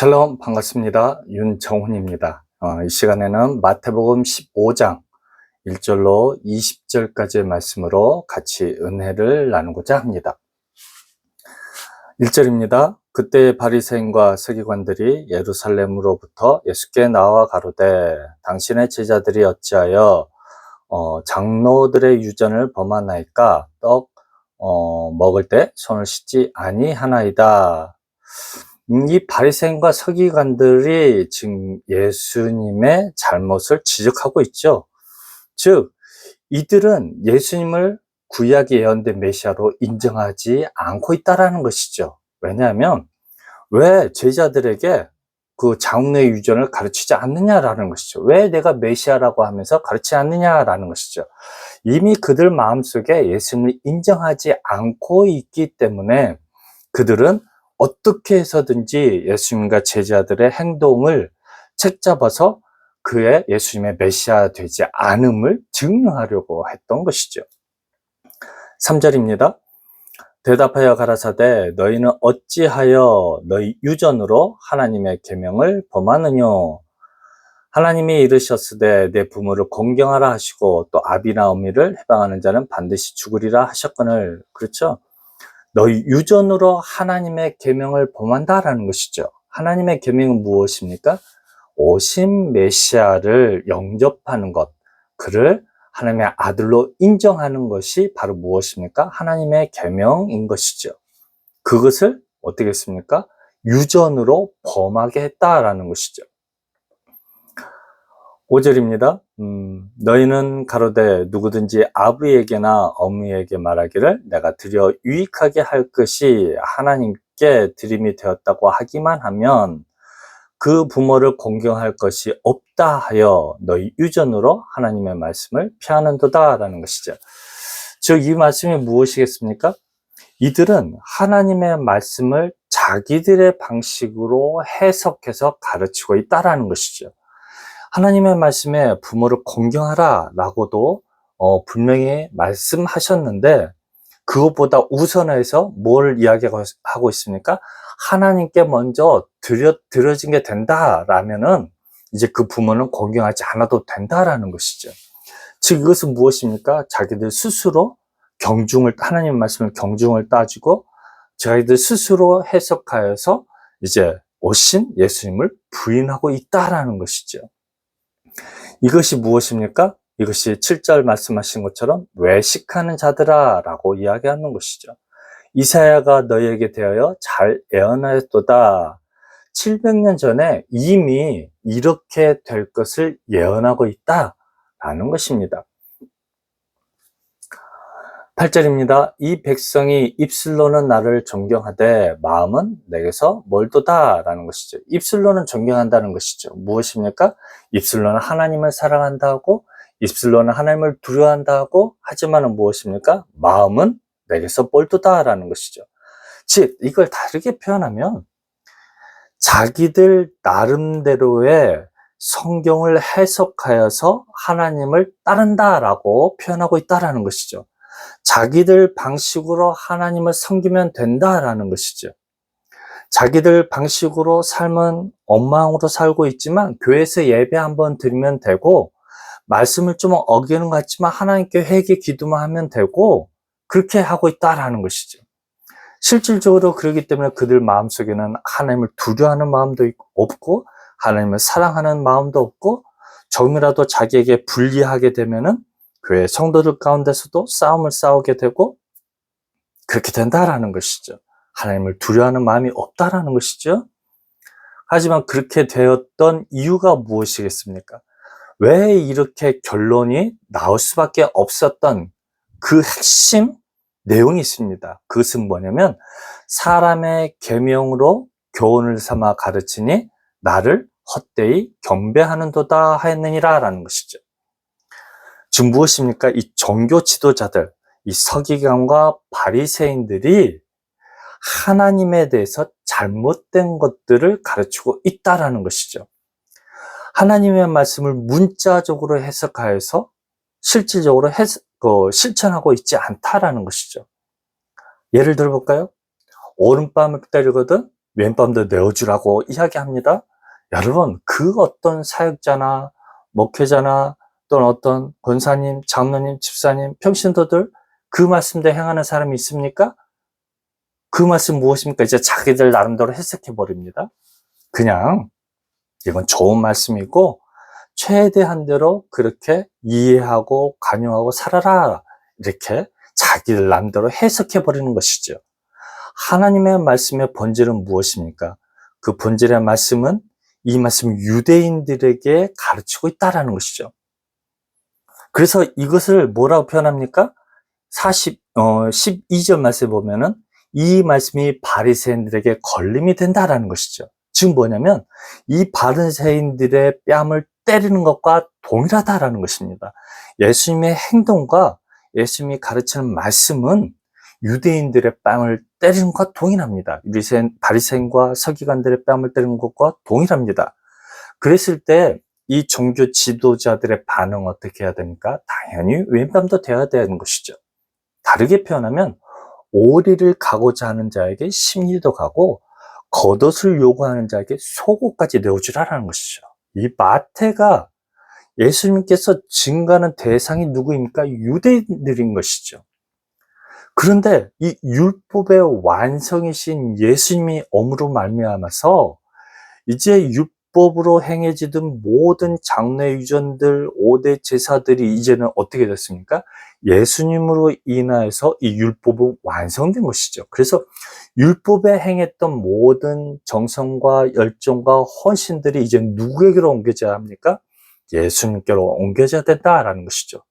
샬롬 반갑습니다. 윤정훈입니다. 이 시간에는 마태복음 15장 1절로 20절까지의 말씀으로 같이 은혜를 나누고자 합니다. 1절입니다. 그때 바리새인과 서기관들이 예루살렘으로부터 예수께 나와 가로되 당신의 제자들이 어찌하여 장로들의 유전을 범하나이까 떡 먹을 때 손을 씻지 아니하나이다. 이 바리새인과 서기관들이 지금 예수님의 잘못을 지적하고 있죠. 즉, 이들은 예수님을 구약 예언된 메시아로 인정하지 않고 있다라는 것이죠. 왜냐하면 왜 제자들에게 그 장로의 유전을 가르치지 않느냐라는 것이죠. 왜 내가 메시아라고 하면서 가르치지 않느냐라는 것이죠. 이미 그들 마음속에 예수님을 인정하지 않고 있기 때문에 그들은 어떻게 해서든지 예수님과 제자들의 행동을 책잡아서 그의 예수님의 메시아 되지 않음을 증명하려고 했던 것이죠. 3절입니다. 대답하여 가라사대 너희는 어찌하여 너희 유전으로 하나님의 계명을 범하느냐. 하나님이 이르셨으되 내 부모를 공경하라 하시고 또 아비나 어미를 해방하는 자는 반드시 죽으리라 하셨거늘. 그렇죠? 너희 유전으로 하나님의 계명을 범한다라는 것이죠. 하나님의 계명은 무엇입니까? 오신 메시아를 영접하는 것, 그를 하나님의 아들로 인정하는 것이 바로 무엇입니까? 하나님의 계명인 것이죠. 그것을 어떻게 했습니까? 유전으로 범하게 했다라는 것이죠. 5절입니다. 너희는 가로되 누구든지 아버지에게나 어머니에게 말하기를 내가 드려 유익하게 할 것이 하나님께 드림이 되었다고 하기만 하면 그 부모를 공경할 것이 없다 하여 너희 유전으로 하나님의 말씀을 피하는도다 라는 것이죠. 즉 이 말씀이 무엇이겠습니까? 이들은 하나님의 말씀을 자기들의 방식으로 해석해서 가르치고 있다라는 것이죠. 하나님의 말씀에 부모를 공경하라 라고도 분명히 말씀하셨는데 그것보다 우선해서 뭘 이야기하고 있습니까? 하나님께 먼저 드려진 게 된다라면은 이제 그 부모는 공경하지 않아도 된다라는 것이죠. 즉 이것은 무엇입니까? 자기들 스스로 하나님의 말씀을 경중을 따지고 자기들 스스로 해석하여서 이제 오신 예수님을 부인하고 있다라는 것이죠. 이것이 무엇입니까? 이것이 7절 말씀하신 것처럼 외식하는 자들아 라고 이야기하는 것이죠. 이사야가 너희에게 대하여 잘 예언하였도다. 700년 전에 이미 이렇게 될 것을 예언하고 있다라는 것입니다. 8절입니다. 이 백성이 입술로는 나를 존경하되 마음은 내게서 멀도다 라는 것이죠. 입술로는 존경한다는 것이죠. 무엇입니까? 입술로는 하나님을 사랑한다고 입술로는 하나님을 두려워한다고 하지만은 무엇입니까? 마음은 내게서 멀도다 라는 것이죠. 즉 이걸 다르게 표현하면 자기들 나름대로의 성경을 해석하여서 하나님을 따른다라고 표현하고 있다라는 것이죠. 자기들 방식으로 하나님을 섬기면 된다라는 것이죠. 자기들 방식으로 삶은 엉망으로 살고 있지만 교회에서 예배 한번 드리면 되고 말씀을 좀 어기는 것 같지만 하나님께 회개 기도만 하면 되고 그렇게 하고 있다라는 것이죠. 실질적으로 그렇기 때문에 그들 마음속에는 하나님을 두려워하는 마음도 없고 하나님을 사랑하는 마음도 없고 조금이라도 자기에게 불리하게 되면은 교회 성도들 가운데서도 싸움을 싸우게 되고 그렇게 된다라는 것이죠. 하나님을 두려워하는 마음이 없다라는 것이죠. 하지만 그렇게 되었던 이유가 무엇이겠습니까? 왜 이렇게 결론이 나올 수밖에 없었던 그 핵심 내용이 있습니다. 그것은 뭐냐면 사람의 계명으로 교훈을 삼아 가르치니 나를 헛되이 경배하는도다 하였느니라 라는 것이죠. 지금 무엇입니까? 이 종교 지도자들, 이 서기관과 바리새인들이 하나님에 대해서 잘못된 것들을 가르치고 있다라는 것이죠. 하나님의 말씀을 문자적으로 해석하여서 실질적으로 실천하고 있지 않다라는 것이죠. 예를 들어볼까요? 오른뺨을 때리거든 왼밤도 내어주라고 이야기합니다. 여러분, 그 어떤 사역자나 목회자나 또는 어떤 권사님, 장로님, 집사님, 평신도들 그 말씀대로 행하는 사람이 있습니까? 그 말씀 무엇입니까? 이제 자기들 나름대로 해석해 버립니다. 그냥 이건 좋은 말씀이고 최대한대로 그렇게 이해하고 관용하고 살아라, 이렇게 자기들 나름대로 해석해 버리는 것이죠. 하나님의 말씀의 본질은 무엇입니까? 그 본질의 말씀은 이 말씀 유대인들에게 가르치고 있다라는 것이죠. 그래서 이것을 뭐라고 표현합니까? 12절 말씀에 보면은 이 말씀이 바리새인들에게 걸림이 된다라는 것이죠. 지금 뭐냐면 이 바리새인들의 뺨을 때리는 것과 동일하다라는 것입니다. 예수님의 행동과 예수님이 가르치는 말씀은 유대인들의 뺨을 때리는 것과 동일합니다. 바리새인과 서기관들의 뺨을 때리는 것과 동일합니다. 그랬을 때 이 종교 지도자들의 반응 어떻게 해야 됩니까? 당연히 왼뺨도 돼야 되는 것이죠. 다르게 표현하면 오리를 가고자 하는 자에게 심리도 가고 겉옷을 요구하는 자에게 속옷까지 내어주라는 것이죠. 이 마태가 예수님께서 증거하는 대상이 누구입니까? 유대인들인 것이죠. 그런데 이 율법의 완성이신 예수님이 엄으로 말미암아서 이제 율법으로 행해지던 모든 장래 유전들, 5대 제사들이 이제는 어떻게 됐습니까? 예수님으로 인하여서 이 율법은 완성된 것이죠. 그래서 율법에 행했던 모든 정성과 열정과 헌신들이 이제 누구에게로 옮겨져야 합니까? 예수님께로 옮겨져야 된다라는 것이죠.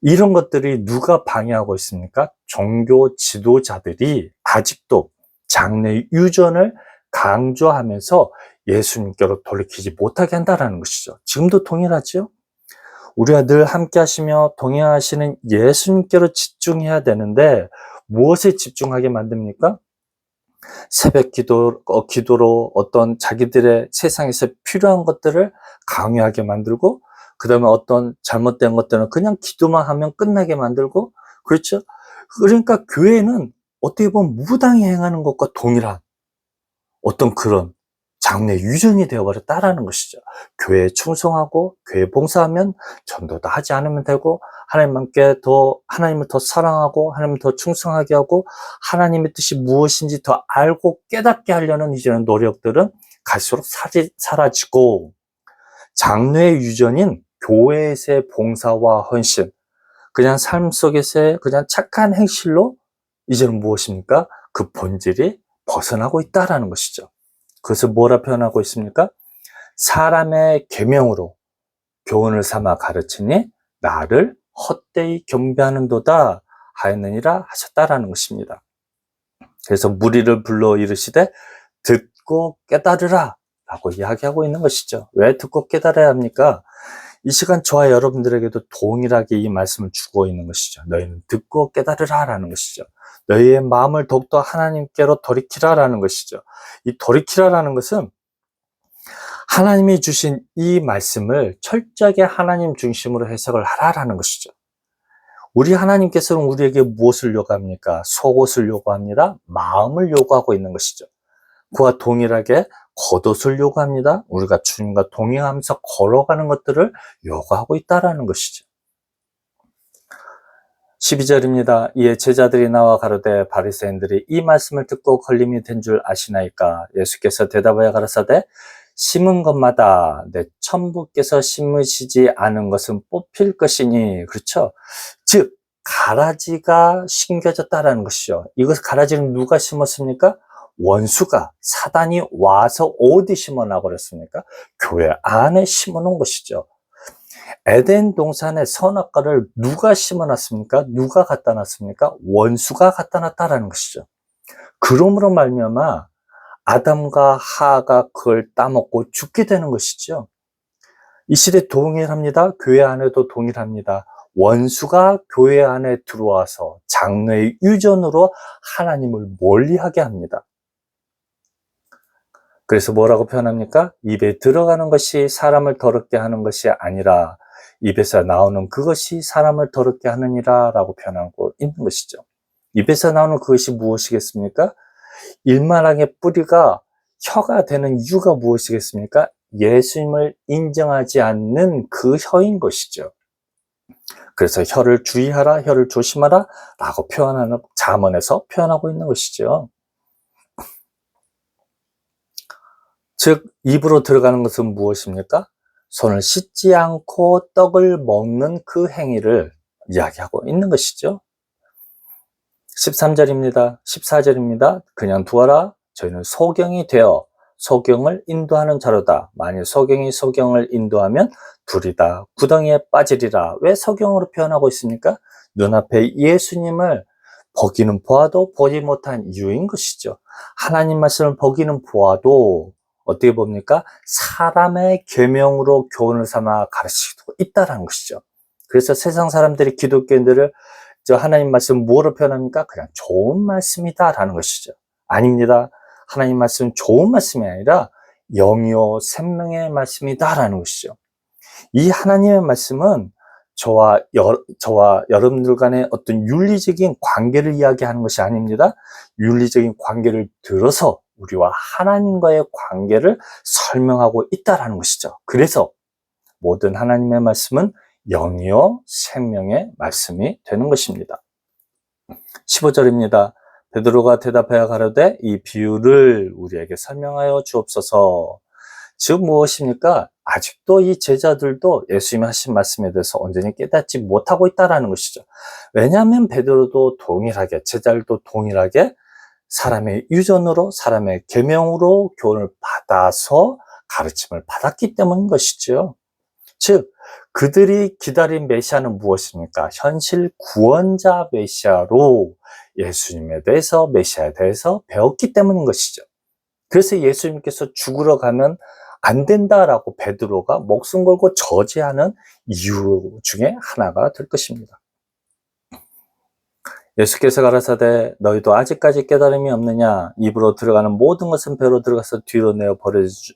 이런 것들이 누가 방해하고 있습니까? 종교 지도자들이 아직도 장래 유전을 강조하면서 예수님께로 돌이키지 못하게 한다는 것이죠. 지금도 동일하죠? 우리가 늘 함께 하시며 동행하시는 예수님께로 집중해야 되는데 무엇에 집중하게 만듭니까? 새벽 기도로 어떤 자기들의 세상에서 필요한 것들을 강요하게 만들고, 그 다음에 어떤 잘못된 것들은 그냥 기도만 하면 끝나게 만들고, 그렇죠? 그러니까 교회는 어떻게 보면 무당이 행하는 것과 동일한 어떤 그런 장래 유전이 되어버렸다라는 것이죠. 교회에 충성하고 교회에 봉사하면 전도도 하지 않으면 되고, 하나님을 더 사랑하고 하나님을 더 충성하게 하고 하나님의 뜻이 무엇인지 더 알고 깨닫게 하려는 이제는 노력들은 갈수록 사라지고, 장래 유전인 교회에서의 봉사와 헌신, 그냥 삶 속에서의 그냥 착한 행실로 이제는 무엇입니까? 그 본질이 벗어나고 있다라는 것이죠. 그것을 뭐라 표현하고 있습니까? 사람의 계명으로 교훈을 삼아 가르치니 나를 헛되이 경배하는도다 하였느니라 하셨다라는 것입니다. 그래서 무리를 불러 이르시되 듣고 깨달으라 라고 이야기하고 있는 것이죠. 왜 듣고 깨달아야 합니까? 이 시간 저와 여러분들에게도 동일하게 이 말씀을 주고 있는 것이죠. 너희는 듣고 깨달으라 라는 것이죠. 너희의 마음을 더욱더 하나님께로 돌이키라 라는 것이죠. 이 돌이키라 라는 것은 하나님이 주신 이 말씀을 철저하게 하나님 중심으로 해석을 하라라는 것이죠. 우리 하나님께서는 우리에게 무엇을 요구합니까? 속옷을 요구합니다. 마음을 요구하고 있는 것이죠. 그와 동일하게 겉옷을 요구합니다. 우리가 주님과 동행하면서 걸어가는 것들을 요구하고 있다는 것이죠. 12절입니다. 이에 제자들이 나와 가로되 바리새인들이 이 말씀을 듣고 걸림이 된 줄 아시나이까? 예수께서 대답하여 가라사대 심은 것마다 내 천부께서 심으시지 않은 것은 뽑힐 것이니. 그렇죠? 즉 가라지가 심겨졌다라는 것이죠. 이것을 가라지는 누가 심었습니까? 원수가, 사단이 와서 어디 심어놔 버렸습니까? 교회 안에 심어 놓은 것이죠. 에덴 동산의 선악과를 누가 심어놨습니까? 누가 갖다 놨습니까? 원수가 갖다 놨다라는 것이죠. 그러므로 말미암아 아담과 하하가 그걸 따먹고 죽게 되는 것이죠. 이 시대 동일합니다. 교회 안에도 동일합니다. 원수가 교회 안에 들어와서 장래의 유전으로 하나님을 멀리하게 합니다. 그래서 뭐라고 표현합니까? 입에 들어가는 것이 사람을 더럽게 하는 것이 아니라 입에서 나오는 그것이 사람을 더럽게 하느니라 라고 표현하고 있는 것이죠. 입에서 나오는 그것이 무엇이겠습니까? 일만하게 뿌리가 혀가 되는 이유가 무엇이겠습니까? 예수님을 인정하지 않는 그 혀인 것이죠. 그래서 혀를 주의하라, 혀를 조심하라 라고 표현하는, 잠언에서 표현하고 있는 것이죠. 즉, 입으로 들어가는 것은 무엇입니까? 손을 씻지 않고 떡을 먹는 그 행위를 이야기하고 있는 것이죠. 13절입니다. 14절입니다. 그냥 두어라. 저희는 소경이 되어 소경을 인도하는 자로다. 만일 소경이 소경을 인도하면 둘이 다 구덩이에 빠지리라. 왜 소경으로 표현하고 있습니까? 눈앞에 예수님을 보기는 보아도 보지 못한 이유인 것이죠. 하나님 말씀을 보기는 보아도 어떻게 봅니까? 사람의 계명으로 교훈을 삼아 가르치고 있다는 것이죠. 그래서 세상 사람들이 기독교인들을 저 하나님 말씀 뭐로 표현합니까? 그냥 좋은 말씀이다 라는 것이죠. 아닙니다. 하나님 말씀은 좋은 말씀이 아니라 영이요 생명의 말씀이다 라는 것이죠. 이 하나님의 말씀은 저와 여러분들 간의 어떤 윤리적인 관계를 이야기하는 것이 아닙니다. 윤리적인 관계를 들어서 우리와 하나님과의 관계를 설명하고 있다라는 것이죠. 그래서 모든 하나님의 말씀은 영이요 생명의 말씀이 되는 것입니다. 15절입니다. 베드로가 대답하여 가로되 이 비유를 우리에게 설명하여 주옵소서. 즉 무엇입니까? 아직도 이 제자들도 예수님이 하신 말씀에 대해서 온전히 깨닫지 못하고 있다는 것이죠. 왜냐하면 베드로도 동일하게, 제자들도 동일하게 사람의 유전으로, 사람의 계명으로 교훈을 받아서 가르침을 받았기 때문인 것이죠. 즉 그들이 기다린 메시아는 무엇입니까? 현실 구원자 메시아로 예수님에 대해서, 메시아에 대해서 배웠기 때문인 것이죠. 그래서 예수님께서 죽으러 가면 안 된다라고 베드로가 목숨 걸고 저지하는 이유 중에 하나가 될 것입니다. 예수께서 가라사대 너희도 아직까지 깨달음이 없느냐? 입으로 들어가는 모든 것은 배로 들어가서 뒤로 내어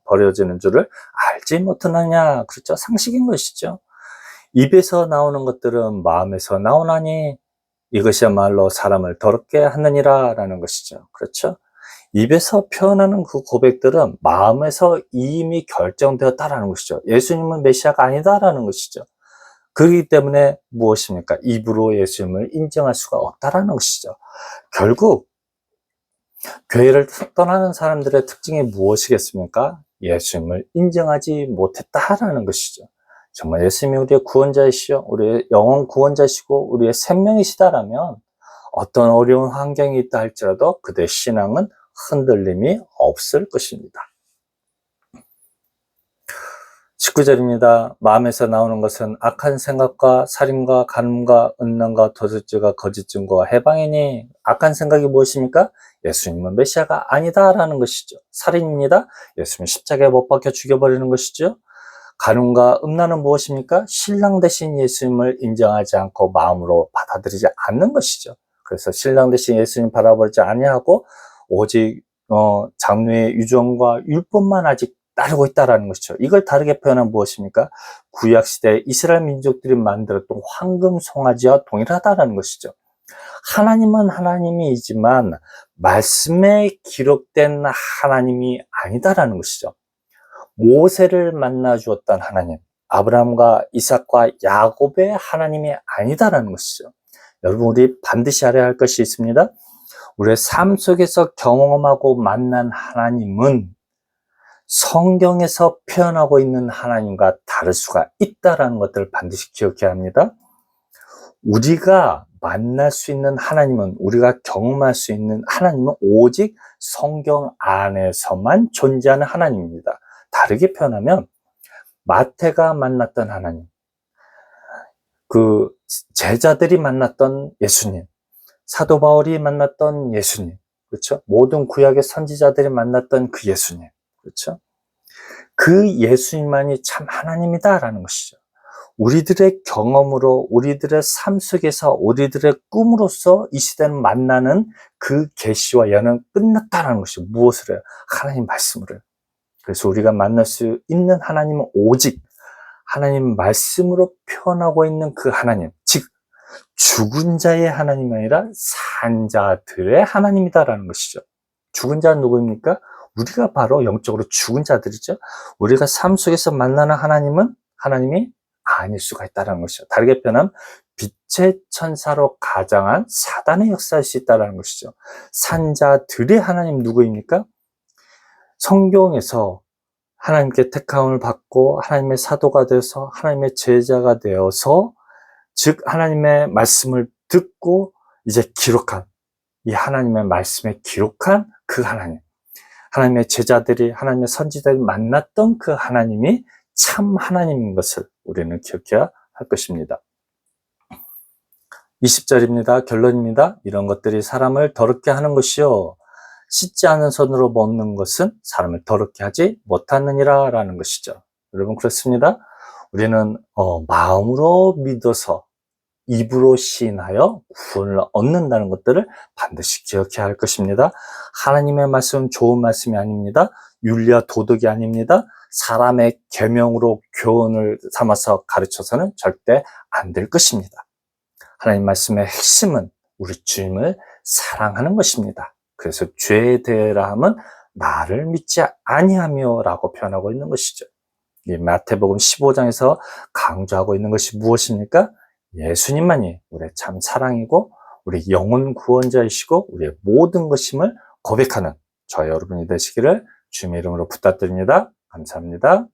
버려지는 줄을 알지 못하느냐? 그렇죠? 상식인 것이죠. 입에서 나오는 것들은 마음에서 나오나니 이것이야말로 사람을 더럽게 하느니라 라는 것이죠. 그렇죠? 입에서 표현하는 그 고백들은 마음에서 이미 결정되었다라는 것이죠. 예수님은 메시아가 아니다라는 것이죠. 그렇기 때문에 무엇입니까? 입으로 예수님을 인정할 수가 없다라는 것이죠. 결국 교회를 떠나는 사람들의 특징이 무엇이겠습니까? 예수님을 인정하지 못했다라는 것이죠. 정말 예수님이 우리의 구원자이시오, 우리의 영혼 구원자시고 우리의 생명이시다라면 어떤 어려운 환경이 있다 할지라도 그들의 신앙은 흔들림이 없을 것입니다. 19절입니다. 마음에서 나오는 것은 악한 생각과 살인과 간음과 음란과 도둑질과 거짓 증거와 해방이니 악한 생각이 무엇입니까? 예수님은 메시아가 아니다라는 것이죠. 살인입니다. 예수님은 십자가에 못 박혀 죽여버리는 것이죠. 간음과 음란은 무엇입니까? 신랑 대신 예수님을 인정하지 않고 마음으로 받아들이지 않는 것이죠. 그래서 신랑 대신 예수님 바라보지 아니하고 오직 장로의 유전과 율법만 아직 따르고 있다는 것이죠. 이걸 다르게 표현한 무엇입니까? 구약시대 이스라엘 민족들이 만들었던 황금 송아지와 동일하다는 것이죠. 하나님은 하나님이지만 말씀에 기록된 하나님이 아니다라는 것이죠. 모세를 만나 주었던 하나님, 아브라함과 이삭과 야곱의 하나님이 아니다라는 것이죠. 여러분, 우리 반드시 알아야 할 것이 있습니다. 우리의 삶 속에서 경험하고 만난 하나님은 성경에서 표현하고 있는 하나님과 다를 수가 있다는 것들을 반드시 기억해야 합니다. 우리가 만날 수 있는 하나님은, 우리가 경험할 수 있는 하나님은 오직 성경 안에서만 존재하는 하나님입니다. 다르게 표현하면 마태가 만났던 하나님, 그 제자들이 만났던 예수님, 사도 바울이 만났던 예수님, 그렇죠? 모든 구약의 선지자들이 만났던 그 예수님, 그렇죠? 그 예수님만이 참 하나님이다라는 것이죠. 우리들의 경험으로, 우리들의 삶 속에서, 우리들의 꿈으로서 이 시대는 만나는 그 계시와 예언은 끝났다라는 것이죠. 무엇을 해요? 하나님 말씀으로. 그래서 우리가 만날 수 있는 하나님은 오직 하나님 말씀으로 표현하고 있는 그 하나님, 즉 죽은 자의 하나님이 아니라 산 자들의 하나님이다라는 것이죠. 죽은 자는 누구입니까? 우리가 바로 영적으로 죽은 자들이죠. 우리가 삶 속에서 만나는 하나님이 아닐 수가 있다는 것이죠. 다르게 표현하면 빛의 천사로 가장한 사단의 역사일 수 있다는 것이죠. 산자들의 하나님 누구입니까? 성경에서 하나님께 택함을 받고 하나님의 사도가 되어서 하나님의 제자가 되어서, 즉 하나님의 말씀을 듣고 이제 기록한, 이 하나님의 말씀에 기록한 그 하나님의 제자들이, 하나님의 선지자들이 만났던 그 하나님이 참 하나님인 것을 우리는 기억해야 할 것입니다. 20절입니다. 결론입니다. 이런 것들이 사람을 더럽게 하는 것이요, 씻지 않은 손으로 먹는 것은 사람을 더럽게 하지 못하느니라 라는 것이죠. 여러분, 그렇습니다. 우리는 마음으로 믿어서 입으로 시인하여 구원을 얻는다는 것들을 반드시 기억해야 할 것입니다. 하나님의 말씀은 좋은 말씀이 아닙니다. 윤리와 도덕이 아닙니다. 사람의 계명으로 교훈을 삼아서 가르쳐서는 절대 안 될 것입니다. 하나님 말씀의 핵심은 우리 주님을 사랑하는 것입니다. 그래서 죄에 대하여 함은 나를 믿지 아니하며 라고 표현하고 있는 것이죠. 이 마태복음 15장에서 강조하고 있는 것이 무엇입니까? 예수님만이 우리의 참 사랑이고 우리 영혼 구원자이시고 우리의 모든 것임을 고백하는 저와 여러분이 되시기를 주님의 이름으로 부탁드립니다. 감사합니다.